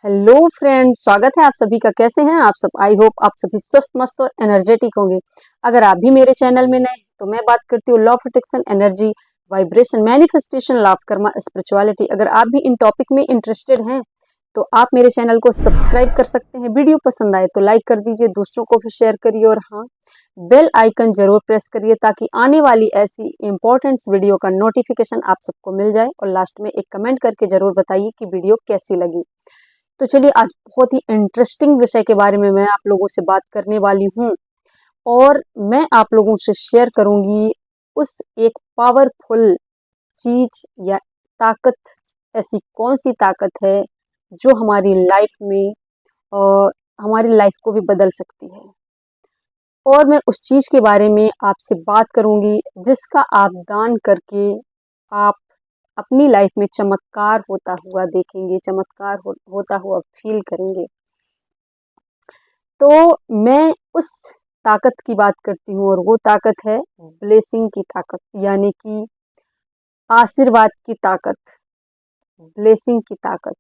Hello friends, स्वागत है आप सभी का। कैसे हैं आप सब? आई होप आप सभी स्वस्थ मस्त और एनर्जेटिक होंगे। अगर आप भी मेरे चैनल में नए हैं तो मैं बात करती हूँ law of attraction, energy, vibration, manifestation, लाभ, कर्मा, स्पिरिचुअलिटी। अगर आप भी इन टॉपिक में इंटरेस्टेड हैं तो आप मेरे चैनल को सब्सक्राइब कर सकते हैं। वीडियो पसंद आए तो लाइक कर दीजिए, दूसरों को भी शेयर करिए और हाँ, बेल आइकन जरूर प्रेस करिए ताकि आने वाली ऐसी इंपॉर्टेंट वीडियो का नोटिफिकेशन आप सबको मिल जाए। और लास्ट में एक कमेंट करके जरूर बताइए कि वीडियो कैसी लगी। तो चलिए, आज बहुत ही इंटरेस्टिंग विषय के बारे में मैं आप लोगों से बात करने वाली हूँ और मैं आप लोगों से शेयर करूंगी उस एक पावरफुल चीज या ताकत, ऐसी कौन सी ताकत है जो हमारी लाइफ में हमारी लाइफ को भी बदल सकती है। और मैं उस चीज के बारे में आपसे बात करूंगी जिसका आप दान करके आप अपनी लाइफ में चमत्कार होता हुआ देखेंगे, चमत्कार होता हुआ फील करेंगे। तो मैं उस ताकत की बात करती हूँ और वो ताकत है ब्लेसिंग की ताकत, यानी कि आशीर्वाद की ताकत, ब्लेसिंग की ताकत।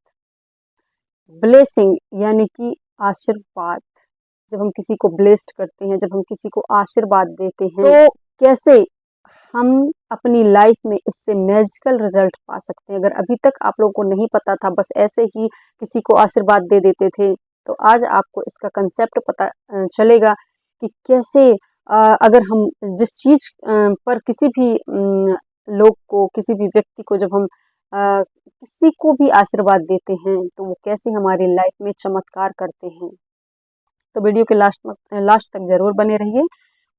ब्लेसिंग यानी कि आशीर्वाद। जब हम किसी को ब्लेस्ड करते हैं, जब हम किसी को आशीर्वाद देते हैं, तो कैसे हम अपनी लाइफ में इससे मैजिकल रिजल्ट पा सकते हैं। अगर अभी तक आप लोगों को नहीं पता था, बस ऐसे ही किसी को आशीर्वाद दे देते थे, तो आज आपको इसका कंसेप्ट पता चलेगा कि कैसे अगर हम जिस चीज पर किसी भी लोग को, किसी भी व्यक्ति को जब हम किसी को भी आशीर्वाद देते हैं तो वो कैसे हमारी लाइफ में चमत्कार करते हैं। तो वीडियो के लास्ट तक जरूर बने रहिए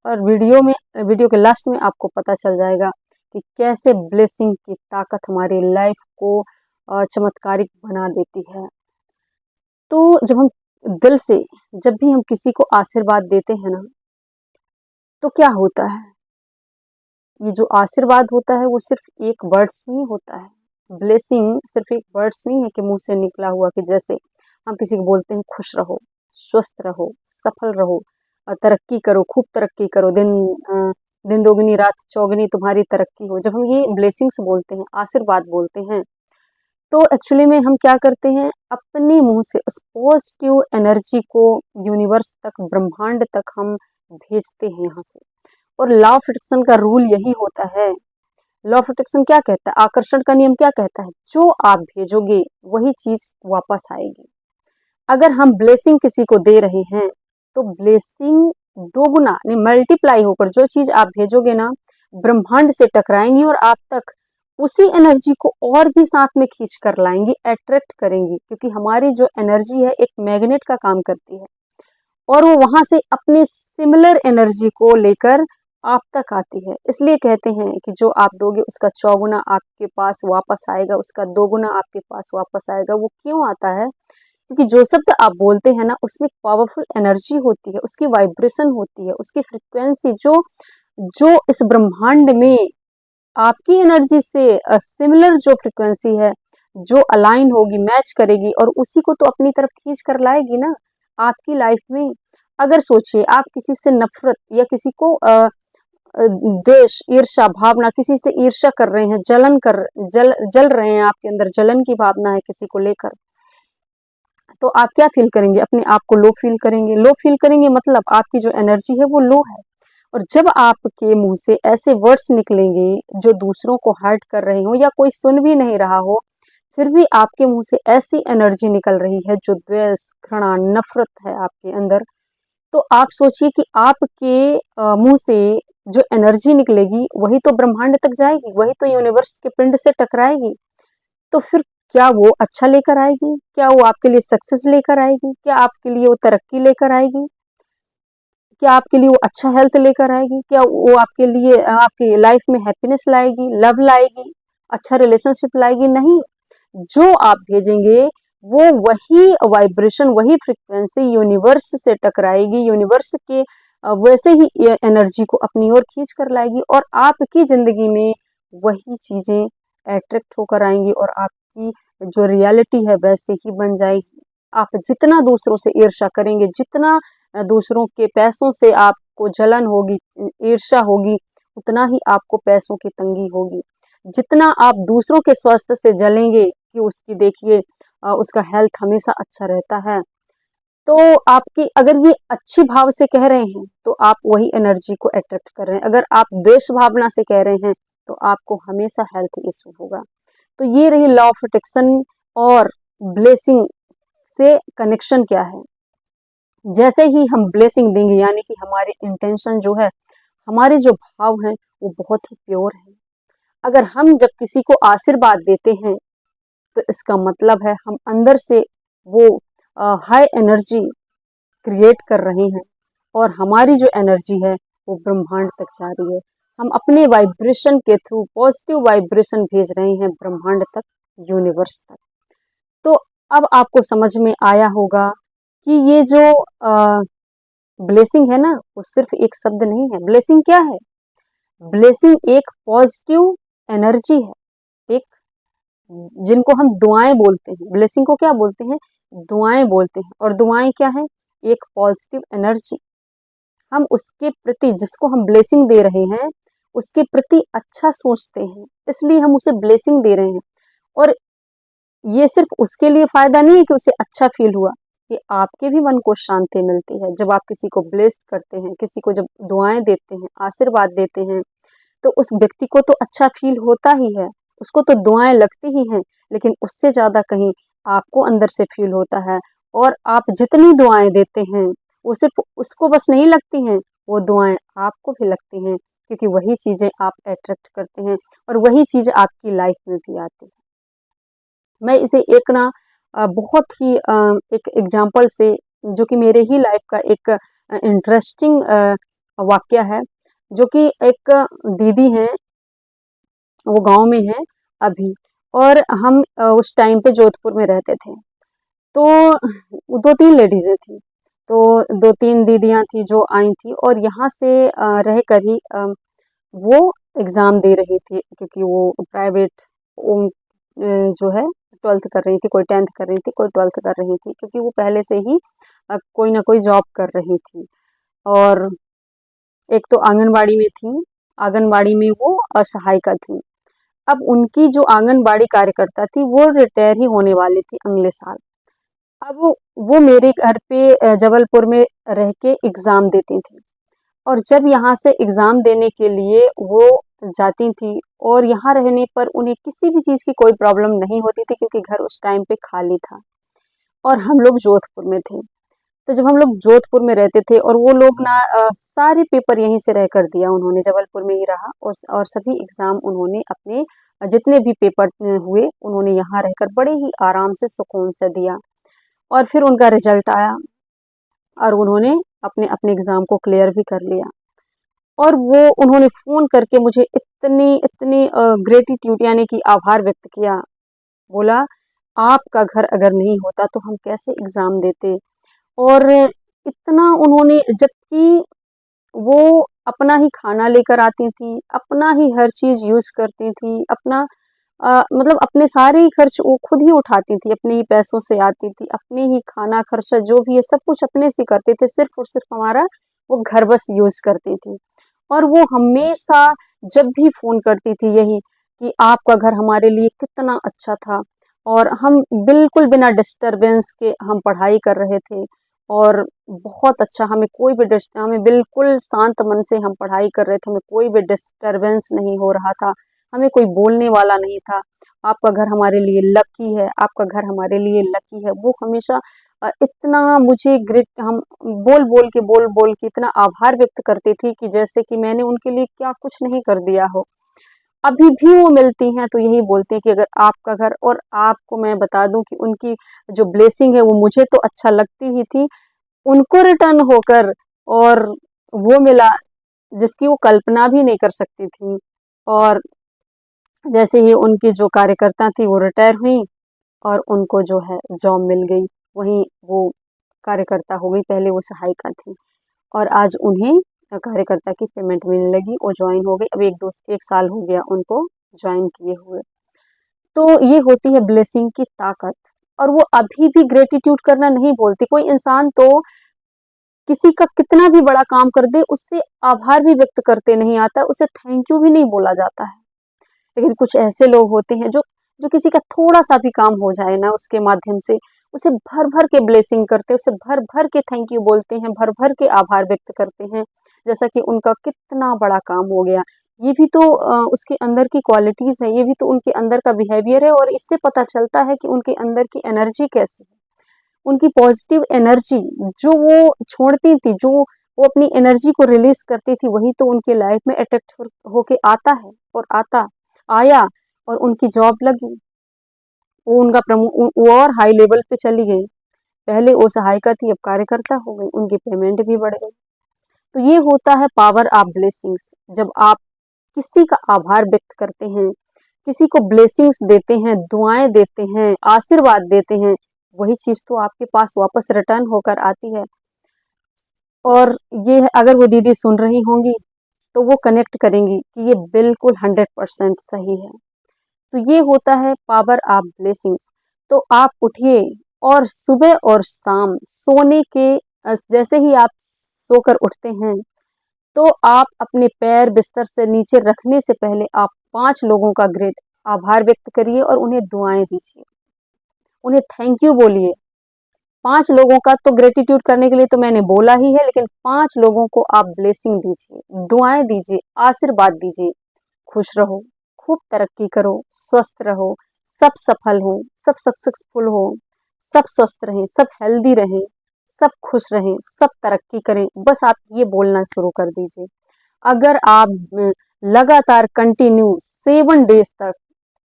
और वीडियो के लास्ट में आपको पता चल जाएगा कि कैसे ब्लेसिंग की ताकत हमारी लाइफ को चमत्कारिक बना देती है। तो जब हम दिल से, जब भी हम किसी को आशीर्वाद देते हैं ना, तो क्या होता है, ये जो आशीर्वाद होता है वो सिर्फ एक वर्ड्स नहीं होता है। ब्लेसिंग सिर्फ एक वर्ड्स नहीं है कि मुंह से निकला हुआ, कि जैसे हम किसी को बोलते हैं खुश रहो, स्वस्थ रहो, सफल रहो, तरक्की करो, खूब तरक्की करो, दिन दोगुनी रात चौगुनी तुम्हारी तरक्की हो। जब हम ये ब्लेसिंग्स बोलते हैं, आशीर्वाद बोलते हैं, तो एक्चुअली में हम क्या करते हैं, अपने मुंह से उस पॉजिटिव एनर्जी को यूनिवर्स तक, ब्रह्मांड तक हम भेजते हैं यहाँ से। और लॉ ऑफ अट्रैक्शन का रूल यही होता है। लॉ ऑफ अट्रैक्शन क्या कहता है, आकर्षण का नियम क्या कहता है, जो आप भेजोगे वही चीज वापस आएगी। अगर हम ब्लेसिंग किसी को दे रहे हैं तो ब्लेसिंग दोगुना नहीं, मल्टीप्लाई होकर जो चीज आप भेजोगे ना, ब्रह्मांड से टकराएंगी और आप तक उसी एनर्जी को और भी साथ में खींच कर लाएंगी, अट्रैक्ट करेंगी। क्योंकि हमारी जो एनर्जी है एक मैग्नेट का काम करती है और वो वहां से अपने सिमिलर एनर्जी को लेकर आप तक आती है। इसलिए कहते हैं कि जो आप दोगे उसका चौगुना आपके पास वापस आएगा, उसका दोगुना आपके पास वापस आएगा। वो क्यों आता है? क्योंकि जो शब्द आप बोलते हैं ना, उसमें पावरफुल एनर्जी होती है, उसकी वाइब्रेशन होती है, उसकी फ्रिक्वेंसी जो जो इस ब्रह्मांड में आपकी एनर्जी से सिमिलर जो फ्रिक्वेंसी है, जो अलाइन होगी, मैच करेगी और उसी को तो अपनी तरफ खींच कर लाएगी ना आपकी लाइफ में। अगर सोचिए, आप किसी से नफरत या किसी को द्वेष, ईर्ष्या भावना, किसी से ईर्ष्या कर रहे हैं, जल रहे हैं, आपके अंदर जलन की भावना है किसी को लेकर, तो आप क्या फील करेंगे? अपने आप को लो फील करेंगे। लो फील करेंगे मतलब आपकी जो एनर्जी है वो लो है। और जब आपके मुंह से ऐसे वर्ड्स निकलेंगे जो दूसरों को हर्ट कर रहे हो या कोई सुन भी नहीं रहा हो, फिर भी आपके मुंह से ऐसी एनर्जी निकल रही है जो द्वेष, घृणा, नफरत है आपके अंदर, तो आप सोचिए कि आपके मुंह से जो एनर्जी निकलेगी वही तो ब्रह्मांड तक जाएगी, वही तो यूनिवर्स के पिंड से टकराएगी। तो फिर क्या वो अच्छा लेकर आएगी? क्या वो आपके लिए सक्सेस लेकर आएगी? क्या आपके लिए वो तरक्की लेकर आएगी? क्या आपके लिए वो अच्छा हेल्थ लेकर आएगी? क्या वो आपके लिए आपकी लाइफ में हैप्पीनेस लाएगी, लव लाएगी, अच्छा रिलेशनशिप लाएगी? नहीं। जो आप भेजेंगे वो वही वाइब्रेशन, वही फ्रिक्वेंसी यूनिवर्स से टकराएगी, यूनिवर्स के वैसे ही एनर्जी को अपनी ओर खींच कर लाएगी और आपकी जिंदगी में वही चीजें अट्रैक्ट होकर आएंगी और आपकी जो रियलिटी है वैसे ही बन जाएगी। आप जितना दूसरों से ईर्ष्या करेंगे, जितना दूसरों के पैसों से आपको जलन होगी, ईर्ष्या होगी, उतना ही आपको पैसों की तंगी होगी। जितना आप दूसरों के स्वास्थ्य से जलेंगे कि उसकी देखिए उसका हेल्थ हमेशा अच्छा रहता है। तो आपकी अगर ये अच्छी भाव से कह रहे हैं तो आप वही एनर्जी को अट्रैक्ट कर रहे हैं। अगर आप द्वेष भावना से कह रहे हैं तो आपको हमेशा हेल्थ इशू होगा। तो ये रही लॉ ऑफ अट्रैक्शन और ब्लेसिंग से कनेक्शन क्या है। जैसे ही हम ब्लेसिंग देंगे यानी कि हमारे इंटेंशन जो है, हमारे जो भाव हैं वो बहुत ही प्योर है। अगर हम जब किसी को आशीर्वाद देते हैं तो इसका मतलब है हम अंदर से वो हाई एनर्जी क्रिएट कर रहे हैं और हमारी जो एनर्जी है वो ब्रह्मांड तक जा रही है। हम अपने वाइब्रेशन के थ्रू पॉजिटिव वाइब्रेशन भेज रहे हैं ब्रह्मांड तक, यूनिवर्स तक। तो अब आपको समझ में आया होगा कि ये जो ब्लेसिंग है ना वो सिर्फ एक शब्द नहीं है। ब्लेसिंग क्या है? ब्लेसिंग एक पॉजिटिव एनर्जी है, एक जिनको हम दुआएं बोलते हैं। ब्लेसिंग को क्या बोलते हैं? दुआएं बोलते हैं। और दुआएं क्या है? एक पॉजिटिव एनर्जी। हम उसके प्रति, जिसको हम ब्लेसिंग दे रहे हैं, उसके प्रति अच्छा सोचते हैं, इसलिए हम उसे ब्लेसिंग दे रहे हैं। और ये सिर्फ उसके लिए फायदा नहीं है कि उसे अच्छा फील हुआ, ये आपके भी मन को शांति मिलती है। जब आप किसी को ब्लेस्ड करते हैं, किसी को जब दुआएं देते हैं, आशीर्वाद देते हैं, तो उस व्यक्ति को तो अच्छा फील होता ही है, उसको तो दुआएं लगती ही हैं, लेकिन उससे ज़्यादा कहीं आपको अंदर से फील होता है। और आप जितनी दुआएं देते हैं वो सिर्फ उसको बस नहीं लगती हैं, वो दुआएं आपको भी लगती हैं, क्योंकि वही चीज़ें आप अट्रैक्ट करते हैं और वही चीज़ आपकी लाइफ में भी आती है। मैं इसे एक ना बहुत ही एक एग्जाम्पल से, जो कि मेरे ही लाइफ का एक इंटरेस्टिंग वाक्य है, जो कि एक दीदी हैं, वो गांव में है अभी, और हम उस टाइम पे जोधपुर में रहते थे। तो 2-3 लेडीज़ें थी, तो 2-3 दीदियाँ थी जो आई थी और यहाँ से रह कर ही वो एग्ज़ाम दे रही थी, क्योंकि वो प्राइवेट जो है 12th कर रही थी, कोई 10th कर रही थी, कोई 12th कर रही थी, क्योंकि वो पहले से ही कोई ना कोई जॉब कर रही थी। और एक तो आंगनबाड़ी में थी, आंगनबाड़ी में वो सहायिका थी। अब उनकी जो आंगनबाड़ी कार्यकर्ता थी वो रिटायर ही होने वाली थी अगले साल। अब वो मेरे घर पे जबलपुर में रह के एग्ज़ाम देती थी, और जब यहाँ से एग्ज़ाम देने के लिए वो जाती थी, और यहाँ रहने पर उन्हें किसी भी चीज़ की कोई प्रॉब्लम नहीं होती थी, क्योंकि घर उस टाइम पे खाली था और हम लोग जोधपुर में थे। तो जब हम लोग जोधपुर में रहते थे और वो लोग ना सारे पेपर यहीं से रह कर दिया, उन्होंने जबलपुर में ही रहा, और सभी एग्ज़ाम उन्होंने अपने जितने भी पेपर हुए उन्होंने यहाँ रहकर बड़े ही आराम से सुकून से दिया। और फिर उनका रिजल्ट आया और उन्होंने अपने अपने एग्ज़ाम को क्लियर भी कर लिया। और वो उन्होंने फ़ोन करके मुझे इतनी इतनी ग्रेटिट्यूड यानी कि आभार व्यक्त किया। बोला, आपका घर अगर नहीं होता तो हम कैसे एग्ज़ाम देते। और इतना उन्होंने, जबकि वो अपना ही खाना लेकर आती थी, अपना ही हर चीज़ यूज़ करती थी, अपना मतलब अपने सारे ही खर्च वो खुद ही उठाती थी, अपने ही पैसों से आती थी, अपने ही खाना खर्चा जो भी है सब कुछ अपने से करते थे, सिर्फ़ और सिर्फ़ हमारा वो घर बस यूज़ करती थी। और वो हमेशा जब भी फ़ोन करती थी यही कि आपका घर हमारे लिए कितना अच्छा था, और हम बिल्कुल बिना डिस्टरबेंस के हम पढ़ाई कर रहे थे, और बहुत अच्छा, हमें बिल्कुल शांत मन से हम पढ़ाई कर रहे थे, हमें कोई भी डिस्टरबेंस नहीं हो रहा था, हमें कोई बोलने वाला नहीं था। आपका घर हमारे लिए लकी है, आपका घर हमारे लिए लकी है। वो हमेशा इतना मुझे हम बोल बोल के इतना आभार व्यक्त करती थी कि जैसे कि मैंने उनके लिए क्या कुछ नहीं कर दिया हो। अभी भी वो मिलती हैं तो यही बोलती हैं कि अगर आपका घर, और आपको मैं बता दूं कि उनकी जो ब्लेसिंग है वो मुझे तो अच्छा लगती ही थी, उनको रिटर्न होकर और वो मिला जिसकी वो कल्पना भी नहीं कर सकती थी। और जैसे ही उनकी जो कार्यकर्ता थी वो रिटायर हुई और उनको जो है जॉब मिल गई, वहीं वो कार्यकर्ता हो गई, पहले वो सहायिका थी, और आज उन्हें कार्यकर्ता की पेमेंट मिलने लगी और ज्वाइन हो गई। अब 1 साल हो गया उनको ज्वाइन किए हुए। तो ये होती है ब्लेसिंग की ताकत। और वो अभी भी ग्रेटिट्यूड करना नहीं बोलती। कोई इंसान तो किसी का कितना भी बड़ा काम कर दे उससे आभार भी व्यक्त करते नहीं आता, उसे थैंक यू भी नहीं बोला जाता है। लेकिन कुछ ऐसे लोग होते हैं जो जो किसी का थोड़ा सा भी काम हो जाए ना उसके माध्यम से, उसे भर भर के ब्लेसिंग करते हैं, उसे भर भर के थैंक यू बोलते हैं, भर भर के आभार व्यक्त करते हैं, जैसा कि उनका कितना बड़ा काम हो गया। ये भी तो उसके अंदर की क्वालिटीज है, ये भी तो उनके अंदर का बिहेवियर है, और इससे पता चलता है कि उनके अंदर की एनर्जी कैसी है। उनकी पॉजिटिव एनर्जी जो वो छोड़ती थी, जो वो अपनी एनर्जी को रिलीज करती थी, वही तो उनके लाइफ में अट्रैक्ट होके आता है, और आया, और उनकी जॉब लगी, वो उनका वो और हाई लेवल पे चली गई। पहले वो सहायिका थी, अब कार्यकर्ता हो गई, उनकी पेमेंट भी बढ़ गई। तो ये होता है पावर ऑफ ब्लेसिंग्स। जब आप किसी का आभार व्यक्त करते हैं, किसी को ब्लेसिंग्स देते हैं, दुआएं देते हैं, आशीर्वाद देते हैं, वही चीज तो आपके पास वापस रिटर्न होकर आती है। और ये अगर वो दीदी सुन रही होंगी तो वो कनेक्ट करेंगी कि ये बिल्कुल 100% सही है। तो ये होता है पावर ऑफ ब्लेसिंग्स। तो आप उठिए, और सुबह और शाम सोने के जैसे ही आप सोकर उठते हैं, तो आप अपने पैर बिस्तर से नीचे रखने से पहले आप 5 लोगों का ग्रेट आभार व्यक्त करिए और उन्हें दुआएं दीजिए, उन्हें थैंक यू बोलिए। 5 लोगों का तो ग्रेटिट्यूड करने के लिए तो मैंने बोला ही है, लेकिन 5 लोगों को आप ब्लेसिंग दीजिए, दुआएं दीजिए, आशीर्वाद दीजिए। खुश रहो, खूब तरक्की करो, स्वस्थ रहो, सब सफल हो, सब सक्सेसफुल हो, सब स्वस्थ रहें, सब हेल्दी रहें, सब खुश रहें, सब तरक्की करें। बस आप ये बोलना शुरू कर दीजिए। अगर आप लगातार कंटिन्यू 7 डेज तक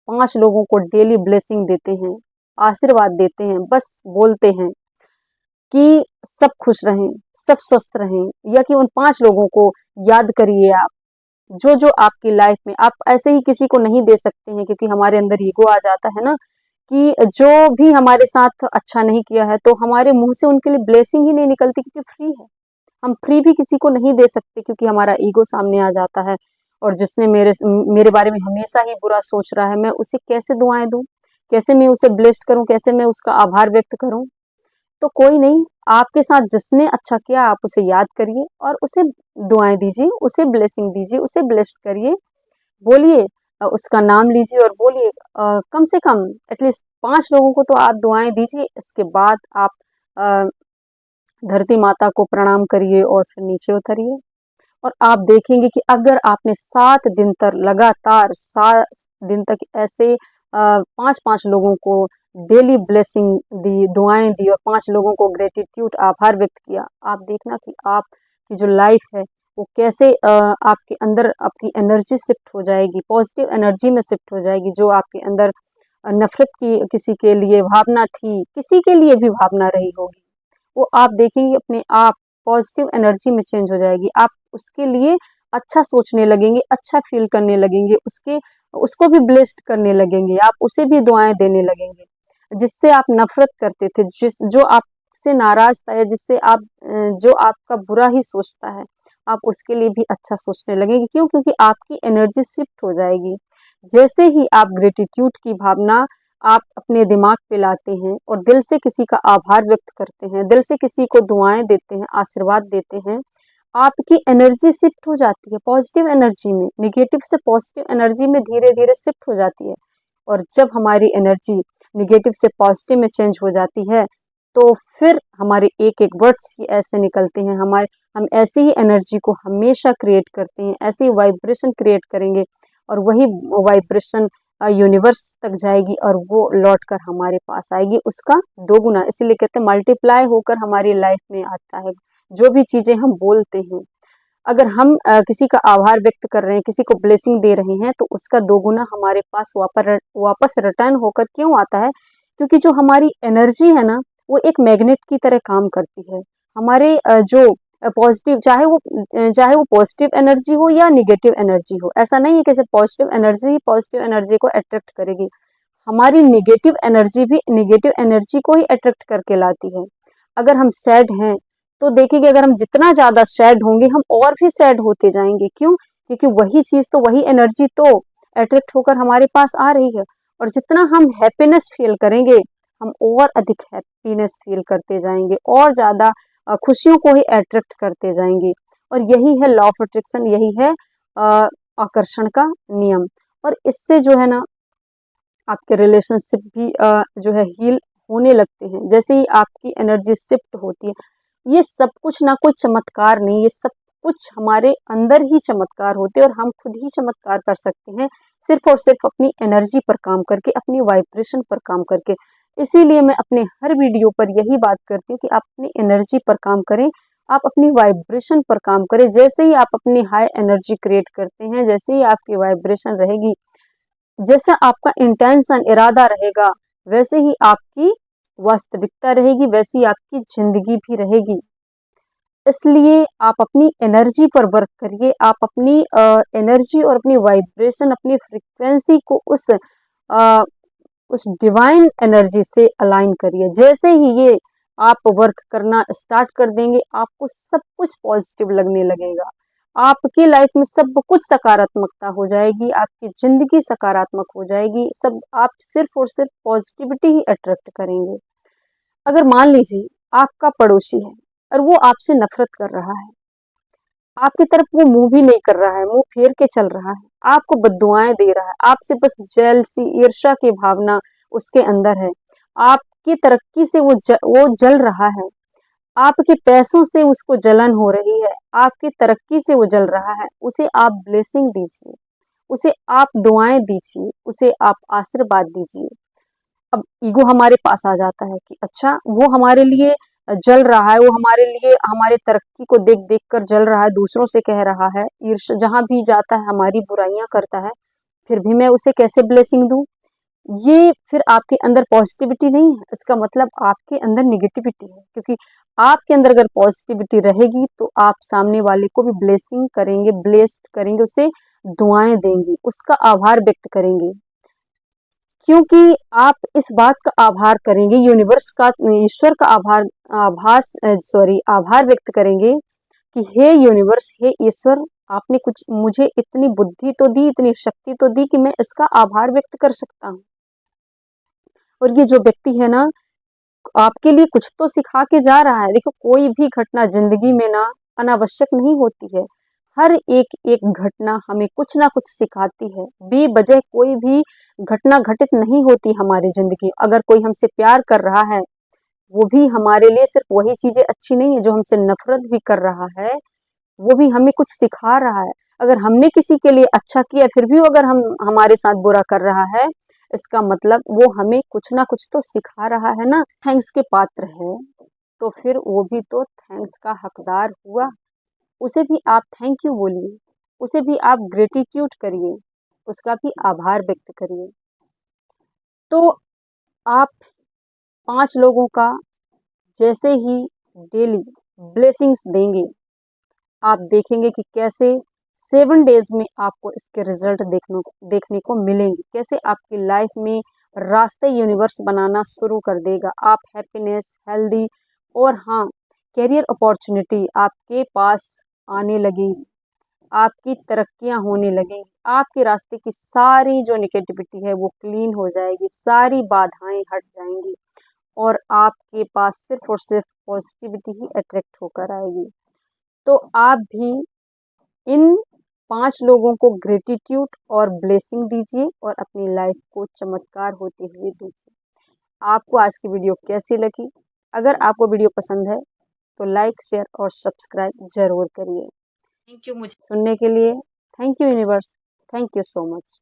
5 लोगों को डेली ब्लेसिंग देते हैं, आशीर्वाद देते हैं, बस बोलते हैं कि सब खुश रहें, सब स्वस्थ रहें, या कि उन 5 लोगों को याद करिए आप, जो जो आपकी लाइफ में आप ऐसे ही किसी को नहीं दे सकते हैं, क्योंकि हमारे अंदर ईगो आ जाता है ना, कि जो भी हमारे साथ अच्छा नहीं किया है तो हमारे मुंह से उनके लिए ब्लेसिंग ही नहीं निकलती, क्योंकि फ्री है। हम फ्री भी किसी को नहीं दे सकते, क्योंकि हमारा ईगो सामने आ जाता है। और जिसने मेरे बारे में हमेशा ही बुरा सोच रहा है, मैं उसे कैसे दुआएं दूं, कैसे मैं उसे ब्लेस्ड करूं, कैसे मैं उसका आभार व्यक्त करूं। तो कोई नहीं, आपके साथ जिसने अच्छा किया आप उसे याद करिए और उसे दुआएं दीजिए, उसे ब्लेसिंग दीजिए, उसे ब्लेस्ड करिए। बोलिए, उसका नाम लीजिए और बोलिए, कम से कम एटलीस्ट 5 लोगों को तो आप दुआएं दीजिए। इसके बाद आप अ, धरती माता को प्रणाम करिए और फिर नीचे उतरिए, और आप देखेंगे कि अगर आपने 7 दिन तक लगातार 7 दिन तक ऐसे 5-5 लोगों को डेली ब्लेसिंग दी, दुआएं दी, और 5 लोगों को ग्रेटिट्यूड आभार व्यक्त किया, आप देखना कि आपकी जो लाइफ है वो कैसे आपके अंदर आपकी एनर्जी शिफ्ट हो जाएगी, पॉजिटिव एनर्जी में शिफ्ट हो जाएगी। जो आपके अंदर नफरत की किसी के लिए भावना थी, किसी के लिए भी भावना रही होगी, वो आप देखेंगे अपने आप पॉजिटिव एनर्जी में चेंज हो जाएगी। आप उसके लिए अच्छा सोचने लगेंगे, अच्छा फील करने लगेंगे, उसको भी ब्लेस्ड करने लगेंगे, आप उसे भी दुआएं देने लगेंगे। जिससे आप नफरत करते थे, जो आपसे नाराज था, या जिससे आप जो आपका बुरा ही सोचता है, आप उसके लिए भी अच्छा सोचने लगेंगे। क्यों? क्योंकि आपकी एनर्जी शिफ्ट हो जाएगी। जैसे ही आप ग्रेटिट्यूड की भावना आप अपने दिमाग पे लाते हैं और दिल से किसी का आभार व्यक्त करते हैं, दिल से किसी को दुआएं देते हैं, आशीर्वाद देते हैं, आपकी एनर्जी शिफ्ट हो जाती है पॉजिटिव एनर्जी में, निगेटिव से पॉजिटिव एनर्जी में धीरे धीरे शिफ्ट हो जाती है। और जब हमारी एनर्जी निगेटिव से पॉजिटिव में चेंज हो जाती है, तो फिर हमारे एक एक वर्ड्स ही ऐसे निकलते हैं, हम ऐसी ही एनर्जी को हमेशा क्रिएट करते हैं, ऐसी ही वाइब्रेशन क्रिएट करेंगे, और वही वाइब्रेशन यूनिवर्स तक जाएगी और वो लौट कर हमारे पास आएगी उसका 2 गुना। इसीलिए कहते हैं मल्टीप्लाई होकर हमारी लाइफ में आता है। जो भी चीजें हम बोलते हैं, अगर हम किसी का आभार व्यक्त कर रहे हैं, किसी को ब्लेसिंग दे रहे हैं, तो उसका 2 गुना हमारे पास वापस रिटर्न होकर क्यों आता है? क्योंकि जो हमारी एनर्जी है ना, वो एक मैग्नेट की तरह काम करती है। हमारे जो पॉजिटिव, चाहे वो पॉजिटिव एनर्जी हो या निगेटिव एनर्जी हो, ऐसा नहीं है कि पॉजिटिव एनर्जी को अट्रैक्ट करेगी। हमारी निगेटिव एनर्जी भी निगेटिव एनर्जी को ही अट्रैक्ट करके लाती है। अगर हम सैड हैं, तो देखिए कि अगर हम जितना ज्यादा सैड होंगे, हम और भी सैड होते जाएंगे। क्यों? क्योंकि वही चीज तो, वही एनर्जी तो अट्रैक्ट होकर हमारे पास आ रही है। और जितना हम हैप्पीनेस फील करेंगे, हम और अधिक हैप्पीनेस फील करते जाएंगे, और ज्यादा खुशियों को ही अट्रैक्ट करते जाएंगे। और यही है लॉ ऑफ अट्रैक्शन, यही है आकर्षण का नियम। और इससे जो है ना, आपके रिलेशनशिप भी जो है हील होने लगते हैं। जैसे ही आपकी एनर्जी शिफ्ट होती है, ये सब कुछ ना कोई चमत्कार नहीं, ये सब कुछ हमारे अंदर ही चमत्कार होते हैं और हम खुद ही चमत्कार कर सकते हैं, सिर्फ और सिर्फ अपनी एनर्जी पर काम करके, अपनी वाइब्रेशन पर काम करके। इसीलिए मैं अपने हर वीडियो पर यही बात करती हूँ कि आप अपनी एनर्जी पर काम करें, आप अपनी वाइब्रेशन पर काम करें। जैसे ही आप अपनी हाई एनर्जी क्रिएट करते हैं, जैसे ही आपकी वाइब्रेशन रहेगी, जैसा आपका इंटेंशन इरादा रहेगा, वैसे ही आपकी वास्तविकता रहेगी, वैसी आपकी जिंदगी भी रहेगी। इसलिए आप अपनी एनर्जी पर वर्क करिए, आप अपनी एनर्जी और अपनी वाइब्रेशन, अपनी फ्रिक्वेंसी को उस डिवाइन एनर्जी से अलाइन करिए। जैसे ही ये आप वर्क करना स्टार्ट कर देंगे, आपको सब कुछ पॉजिटिव लगने लगेगा, आपकी लाइफ में सब कुछ सकारात्मकता हो जाएगी, आपकी जिंदगी सकारात्मक हो जाएगी। सब आप सिर्फ और सिर्फ पॉजिटिविटी ही अट्रैक्ट करेंगे। अगर मान लीजिए आपका पड़ोसी है और वो आपसे नफरत कर रहा है, आपकी तरफ वो मुंह भी नहीं कर रहा है, मुंह फेर के चल रहा है, आपको बद्दुआएं दे रहा है, आपसे बस जेलसी ईर्ष्या की भावना उसके अंदर है, आपकी तरक्की से वो जल रहा है, आपके पैसों से उसको जलन हो रही है, आपकी तरक्की से वो जल रहा है, उसे आप ब्लेसिंग दीजिए, उसे आप दुआएं दीजिए, उसे आप आशीर्वाद दीजिए। अब ईगो हमारे पास आ जाता है कि अच्छा वो हमारे लिए जल रहा है, वो हमारे लिए हमारे तरक्की को देख देख कर जल रहा है, दूसरों से कह रहा है, ईर्ष्या जहां भी जाता है हमारी बुराइयां करता है, फिर भी मैं उसे कैसे ब्लेसिंग दूं? ये फिर आपके अंदर पॉजिटिविटी नहीं है, इसका मतलब आपके अंदर निगेटिविटी है। क्योंकि आपके अंदर अगर पॉजिटिविटी रहेगी तो आप सामने वाले को भी ब्लेसिंग करेंगे, ब्लेस्ड करेंगे, उसे दुआएं देंगे, उसका आभार व्यक्त करेंगे। क्योंकि आप इस बात का आभार करेंगे, यूनिवर्स का, ईश्वर का आभार व्यक्त करेंगे कि हे यूनिवर्स, हे ईश्वर, आपने कुछ मुझे इतनी बुद्धि तो दी, इतनी शक्ति तो दी कि मैं इसका आभार व्यक्त कर सकता हूँ। और ये जो व्यक्ति है ना, आपके लिए कुछ तो सिखा के जा रहा है। देखो, कोई भी घटना जिंदगी में ना अनावश्यक नहीं होती है, हर एक एक घटना हमें कुछ ना कुछ सिखाती है। बेवजह कोई भी घटना घटित नहीं होती हमारी जिंदगी। अगर कोई हमसे प्यार कर रहा है, वो भी हमारे लिए सिर्फ वही चीजें अच्छी नहीं है, जो हमसे नफरत भी कर रहा है वो भी हमें कुछ सिखा रहा है। अगर हमने किसी के लिए अच्छा किया फिर भी अगर हम हमारे साथ बुरा कर रहा है, इसका मतलब वो हमें कुछ ना कुछ तो सिखा रहा है ना। थैंक्स के पात्र है तो फिर वो भी तो थैंक्स का हकदार हुआ। उसे भी आप थैंक यू बोलिए, उसे भी आप ग्रेटिट्यूड करिए, उसका भी आभार व्यक्त करिए। तो आप 5 लोगों का जैसे ही डेली ब्लेसिंग्स देंगे, आप देखेंगे कि कैसे 7 डेज में आपको इसके रिजल्ट देखने को मिलेंगे, कैसे आपकी लाइफ में रास्ते यूनिवर्स बनाना शुरू कर देगा। आप हैप्पीनेस, हेल्दी और हाँ, करियर अपॉर्चुनिटी आपके पास आने लगेगी, आपकी तरक्कियां होने लगेंगी, आपके रास्ते की सारी जो नेगेटिविटी है वो क्लीन हो जाएगी, सारी बाधाएं हट जाएंगी और आपके पास सिर्फ और सिर्फ पॉजिटिविटी ही अट्रैक्ट होकर आएगी। तो आप भी इन 5 लोगों को ग्रेटिट्यूड और ब्लेसिंग दीजिए और अपनी लाइफ को चमत्कार होते हुए देखिए। आपको आज की वीडियो कैसी लगी? अगर आपको वीडियो पसंद है तो लाइक, शेयर और सब्सक्राइब जरूर करिए। थैंक यू मुझे सुनने के लिए। Thank you universe. Thank you so much.